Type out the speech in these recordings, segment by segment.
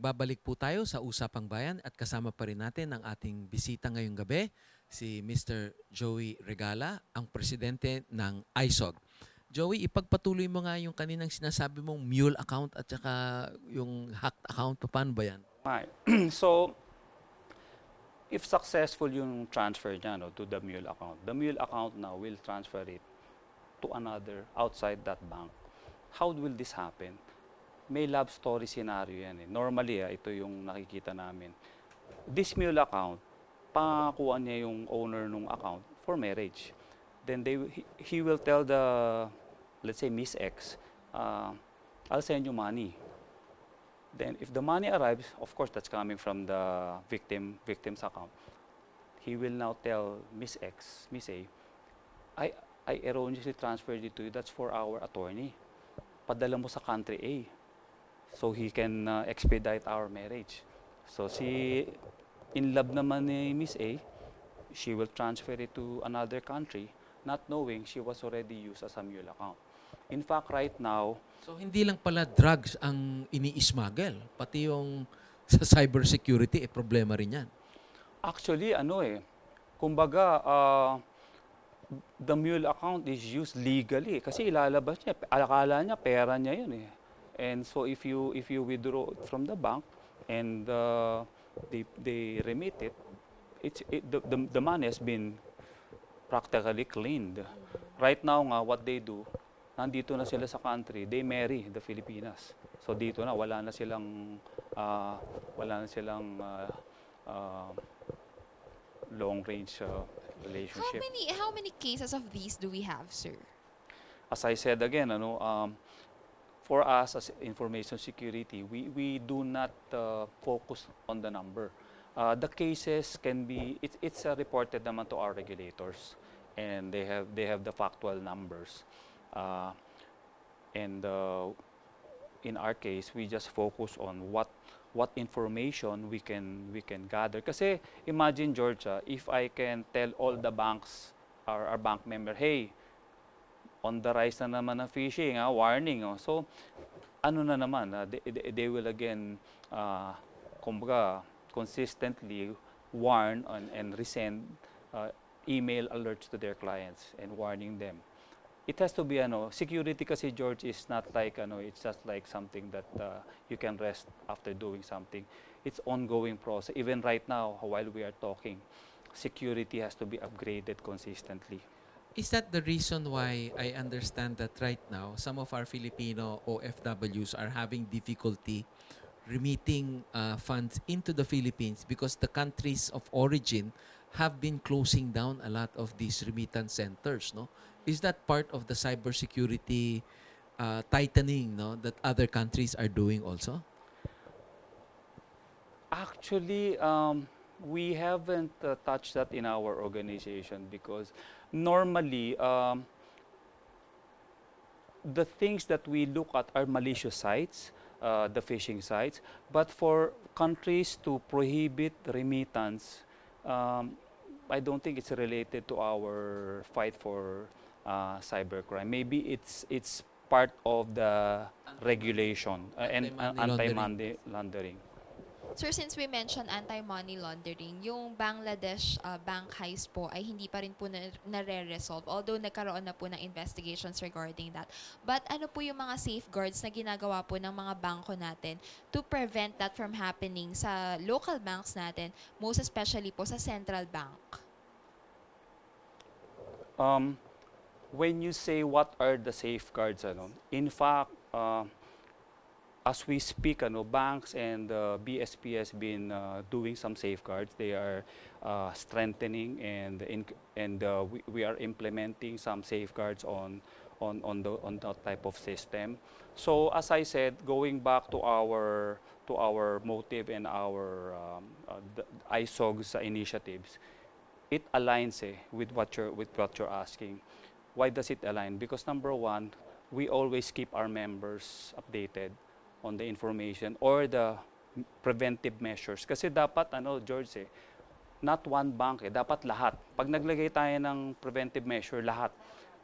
Nagbabalik po tayo sa Usapang Bayan at kasama pa rin natin ang ating bisita ngayong gabi, si Mr. Joey Regala, ang presidente ng ISOG. Joey, ipagpatuloy mo nga yung kaninang sinasabi mong mule account at saka yung hacked account. Paano ba yan? Right. So, if successful yung transfer niya to the mule account now will transfer it to another outside that bank. How will this happen? May love story scenario yan eh. Normally, ito yung nakikita namin. This mule account, pakakuha niya yung owner ng account for marriage. Then he will tell the, let's say, Miss X, I'll send you money. Then if the money arrives, of course that's coming from the victim's account. He will now tell Miss X, Miss A, I erroneously transferred it to you. That's for our attorney. Padala mo sa country A. So he can expedite our marriage. So in love naman ni Miss A, she will transfer it to another country, not knowing she was already used as a mule account. In fact, right now, So hindi lang pala drugs ang ini-smuggle, pati yung sa cybersecurity, problema rin yan. actually, kumbaga, the mule account is used legally kasi ilalabas niya, akala niya pera niya yun eh. And so if you withdraw from the bank and they remit it, the money has been practically cleaned. Right now nga, what they do, nandito na sila sa country, they marry the Filipinas. So dito na, wala na silang long-range relationship. How many cases of these do we have, sir? As I said again, for us as information security, we do not focus on the number. The cases can be, it's reported naman to our regulators, and they have the factual numbers. And in our case, we just focus on what information we can gather. Kasi imagine, Georgia, if I can tell all the banks, our bank member, hey, on the rise na naman ng phishing, warning. So, ano na naman, they will again, kumbaga, consistently warn and resend email alerts to their clients and warning them. It has to be, security kasi, George, is not like, it's just like something that you can rest after doing something. It's ongoing process. Even right now, while we are talking, security has to be upgraded consistently. Is that the reason why I understand that right now some of our Filipino OFWs are having difficulty remitting funds into the Philippines because the countries of origin have been closing down a lot of these remittance centers, no? Is that part of the cybersecurity tightening, no, that other countries are doing also? Actually, we haven't touched that in our organization because normally the things that we look at are malicious sites, the phishing sites. But for countries to prohibit remittance, I don't think it's related to our fight for cybercrime. Maybe it's part of the regulation and anti-money laundering. Sir, since we mentioned anti-money laundering, yung Bangladesh bank heist po ay hindi pa rin po nare-resolve, although nagkaroon na po ng investigations regarding that. But ano po yung mga safeguards na ginagawa po ng mga bangko natin to prevent that from happening sa local banks natin, most especially po sa central bank? When you say what are the safeguards, in fact, as we speak, banks and BSP has been doing some safeguards. They are strengthening and we are implementing some safeguards on that type of system. So as I said, going back to our motive and our ISOG's initiatives, it aligns with what you're asking. Why does it align? Because number one, we always keep our members updated on the information or the preventive measures. Kasi dapat, George, not one bank, dapat lahat. Pag naglagay tayo ng preventive measure, lahat.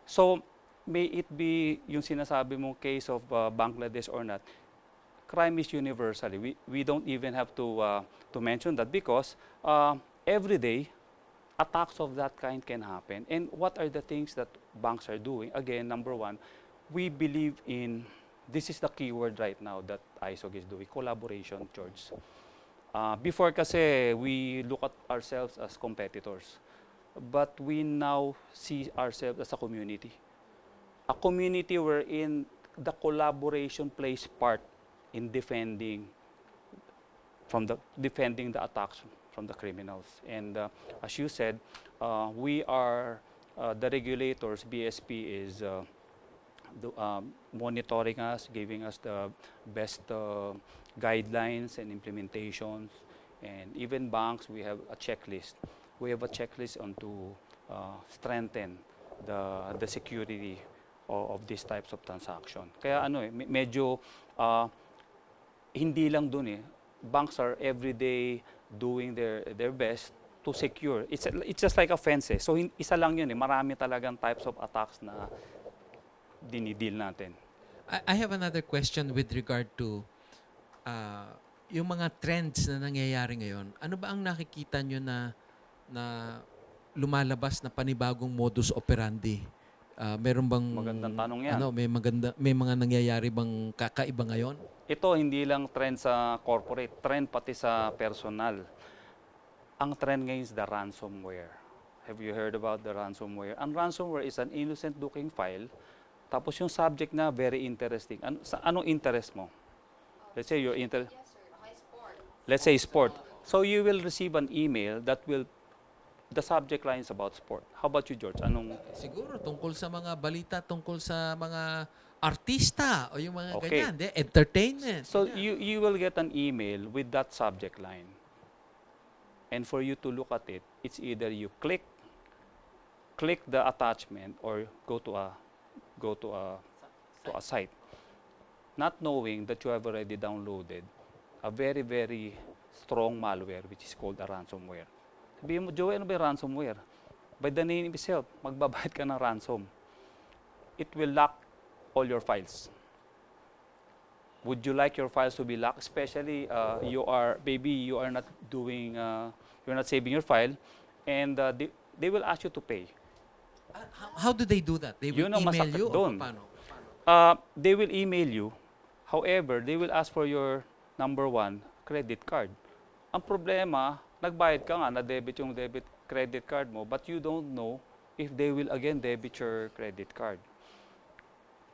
So, may it be yung sinasabi mong case of Bangladesh or not, crime is universal. We don't even have to mention that because every day attacks of that kind can happen. And what are the things that banks are doing? Again, number one, we believe in, this is the keyword right now that ISOG is doing, collaboration, George. Before kasi, we look at ourselves as competitors. But we now see ourselves as a community. A community wherein the collaboration plays part in defending the attacks from the criminals. And as you said, we are the regulators. BSP is monitoring us, giving us the best guidelines and implementations. And even banks, we have a checklist. We have a checklist on to strengthen the security of these types of transaction. Kaya ano medyo hindi lang dun banks are every day doing their best to secure. It's just like a fence So isa lang yun marami talagang types of attacks na dinideal natin. I have another question with regard to yung mga trends na nangyayari ngayon. Ano ba ang nakikita nyo na lumalabas na panibagong modus operandi? Meron bang Magandang tanong yan. may mga nangyayari bang kakaiba ngayon? Ito hindi lang trend sa corporate, trend pati sa personal. Ang trend ngayon is the ransomware. Have you heard about the ransomware? Ang ransomware is an innocent looking file. Tapos yung subject na very interesting. Anong interest mo? Let's say you're Yes, sir. Okay, sport. Let's say sport. So you will receive an email that the subject line is about sport. How about you, George? Siguro tungkol sa mga balita, tungkol sa mga artista o yung mga ganyan, entertainment. So you will get an email with that subject line. And for you to look at it, it's either you click the attachment or go to a site, not knowing that you have already downloaded a very, very strong malware which is called a ransomware. Sabihin mo, Joey, ano ba yung ransomware? By the name itself, magbabayad ka ng ransom. It will lock all your files. Would you like your files to be locked? Especially you are not doing, you're not saving your file, and they will ask you to pay. How do they do that? They will email you o paano? They will email you. However, they will ask for your number one credit card. Ang problema, nagbayad ka nga, na-debit yung credit card mo, but you don't know if they will again debit your credit card.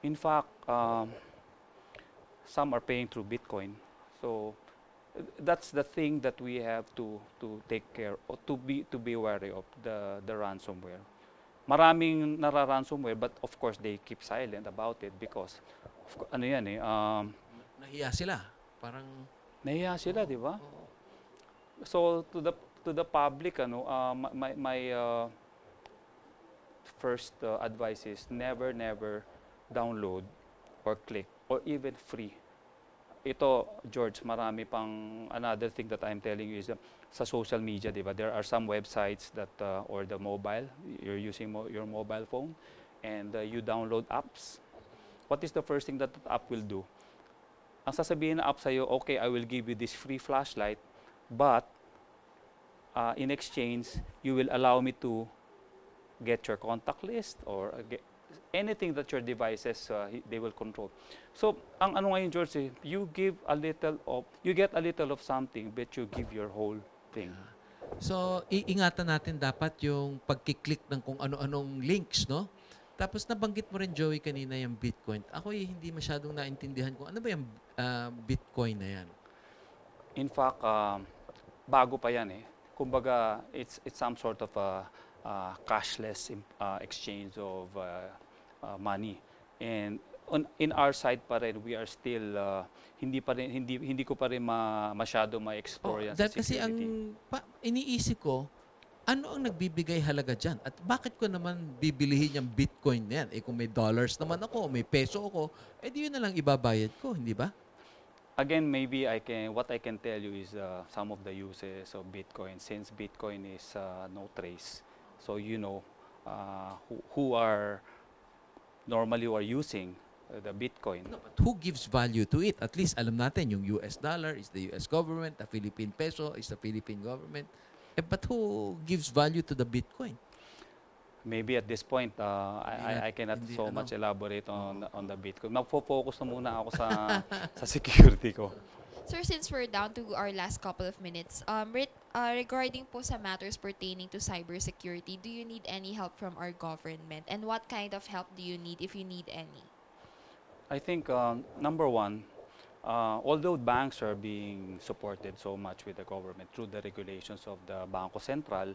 In fact, some are paying through Bitcoin. So that's the thing that we have to take care of, to be wary of the ransomware. Maraming nara-ransomware, but of course they keep silent about it because ano yan nahiya sila. Parang nahiya sila, di ba? So to the public my first advice is never download or click or even free. Ito, George, marami pang another thing that I'm telling you is sa social media, di ba? There are some websites that or the mobile, you're using your mobile phone and you download apps. What is the first thing that app will do? Ang sasabihin ng app sa'yo, okay, I will give you this free flashlight, but in exchange, you will allow me to get your contact list or anything that your devices they will control. So, ang ano ngayon, George, you get a little of something, but you give your whole thing. So, iingatan natin dapat yung pagkiklik ng kung ano-anong links, no? Tapos nabanggit mo rin, Joey, kanina yung Bitcoin. Ako hindi masyadong naintindihan kung ano ba yung Bitcoin na yan. In fact, bago pa yan Kumbaga, it's some sort of a cashless exchange of money. And in our side pa rin, we are still hindi ko pa rin masyado ma-explore yan sa security. Kasi iniisip ko, ano ang nagbibigay halaga dyan? At bakit ko naman bibilihin yung Bitcoin na yan? Kung may dollars naman ako, may peso ako, di yun na lang ibabayad ko, hindi ba? Again, maybe what I can tell you is some of the uses of Bitcoin. Since Bitcoin is no trace, so you know who are normally using the Bitcoin. No, but who gives value to it? At least alam natin yung US dollar is the US government, the Philippine peso is the Philippine government. But who gives value to the Bitcoin? Maybe at this point, I cannot Hindi, so ano. much elaborate on the Bitcoin. Magfo-focus na muna ako sa sa security ko. Sir, since we're down to our last couple of minutes, regarding po sa matters pertaining to cybersecurity, do you need any help from our government? And what kind of help do you need if you need any? I think number one, although banks are being supported so much with the government through the regulations of the Bangko Sentral,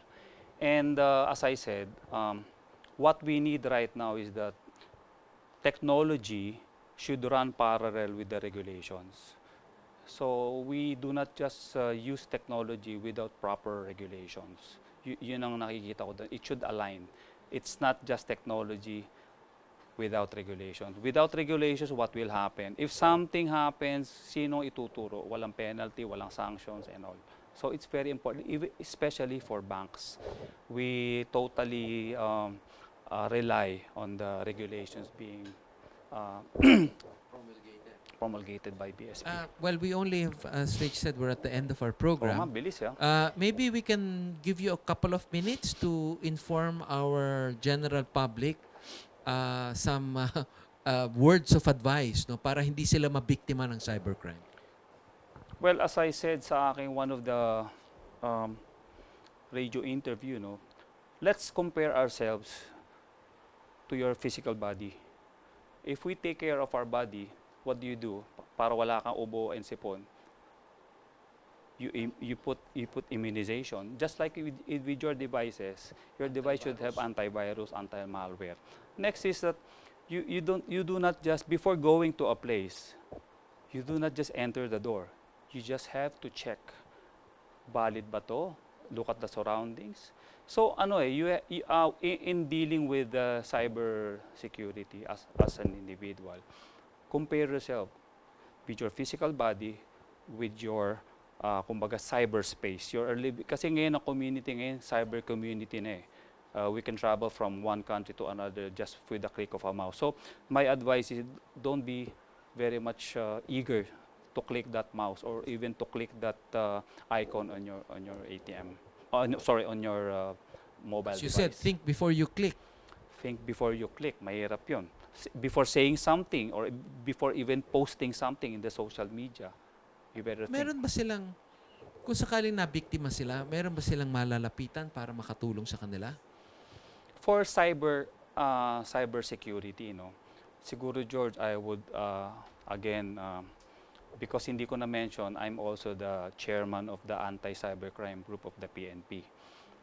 and as I said, what we need right now is that technology should run parallel with the regulations. So we do not just use technology without proper regulations. Yun ang nakikita ko doon. It should align. It's not just technology without regulations. Without regulations, what will happen? If something happens, sino ituturo? Walang penalty, walang sanctions and all. So it's very important, especially for banks. We totally rely on the regulations being promulgated by BSP. Well, we only have, as Rich said, we're at the end of our Oo nga, program. bilis ya. Maybe we can give you a couple of minutes to inform our general public some words of advice, no, para hindi sila mabiktima ng cybercrime. Well, as I said sa aking one of the radio interview, no, let's compare ourselves to your physical body. If we take care of our body, what do? Para wala kang ubo and sipon, you put immunization. Just like with your devices, your device should have antivirus, anti-malware. Next is that you do not just, before going to a place, you do not just enter the door. You just have to check, valid ba to? Look at the surroundings. So in dealing with cyber security as an individual, compare yourself with your physical body with your kumbaga cyberspace. Kasi ngayon ang community ngayon, cyber community na eh. We can travel from one country to another just with the click of a mouse. So my advice is don't be very much eager to click that mouse or even to click that icon on your ATM. On your mobile As you device. said, think before you click. Think before you click. Mahirap yun. Before saying something or before even posting something in the social media, you better think. Meron ba silang, kung sakaling nabiktima sila, meron ba silang malalapitan para makatulong sa kanila? For cyber security, no, siguro George, I would again because hindi ko na mention, I'm also the chairman of the anti-cybercrime group of the PNP.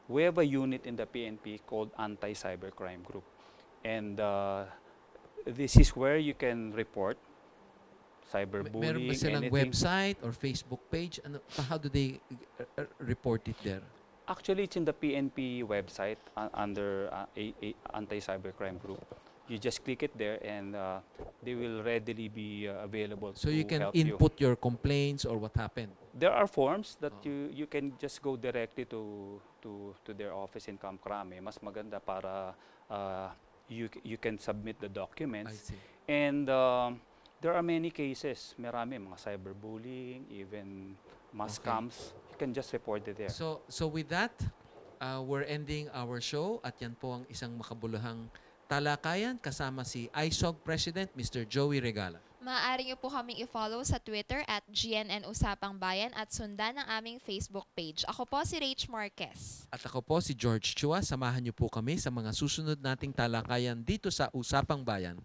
We have a unit in the PNP called anti-cybercrime group, and this is where you can report cyberbullying, Meron ba silang anything. website or Facebook page? How do they report it there? Actually, it's in the PNP website under anti-cybercrime group. You just click it there, and they will readily be available So to you can help you. input your complaints or what happened. There are forms that you can just go directly to their office in Camp Crame. Mas maganda para you can submit the I documents. see. And there are many cases. Marami, mga cyberbullying, even mass Okay. scams. You can just report it there. So with that, we're ending our show at yan po ang isang makabuluhang talakayan kasama si ISOG President Mr. Joey Regala. Maaari niyo po kaming i-follow sa Twitter at GNN Usapang Bayan at sundan ang aming Facebook page. Ako po si Rach Marquez. At ako po si George Chua. Samahan niyo po kami sa mga susunod nating talakayan dito sa Usapang Bayan.